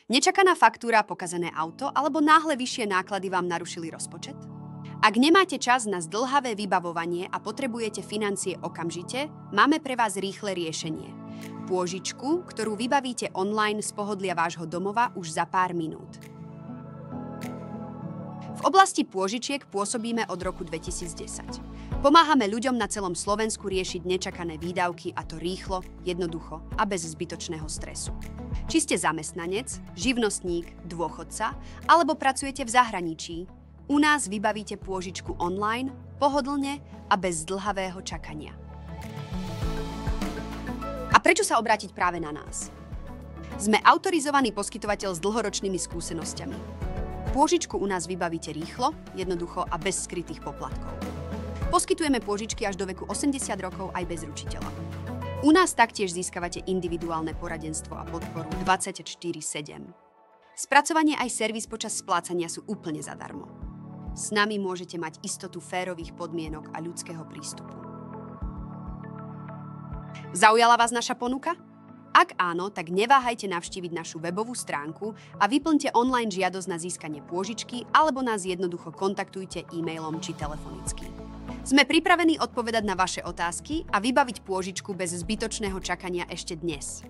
Nečakaná faktúra, pokazené auto alebo náhle vyššie náklady vám narušili rozpočet? Ak nemáte čas na zdĺhavé vybavovanie a potrebujete financie okamžite, máme pre vás rýchle riešenie. Pôžičku, ktorú vybavíte online z pohodlia vášho domova už za pár minút. V oblasti pôžičiek pôsobíme od roku 2010. Pomáhame ľuďom na celom Slovensku riešiť nečakané výdavky, a to rýchlo, jednoducho a bez zbytočného stresu. Či ste zamestnanec, živnostník, dôchodca alebo pracujete v zahraničí, u nás vybavíte pôžičku online, pohodlne a bez zdĺhavého čakania. A prečo sa obrátiť práve na nás? Sme autorizovaný poskytovateľ s dlhoročnými skúsenosťami. Pôžičku u nás vybavíte rýchlo, jednoducho a bez skrytých poplatkov. Poskytujeme pôžičky až do veku 80 rokov aj bez ručiteľa. U nás taktiež získavate individuálne poradenstvo a podporu 24/7. Spracovanie aj servis počas splácania sú úplne zadarmo. S nami môžete mať istotu férových podmienok a ľudského prístupu. Zaujala vás naša ponuka? Ak áno, tak neváhajte navštíviť našu webovú stránku a vyplňte online žiadosť na získanie pôžičky alebo nás jednoducho kontaktujte e-mailom či telefonicky. Sme pripravení odpovedať na vaše otázky a vybaviť pôžičku bez zbytočného čakania ešte dnes.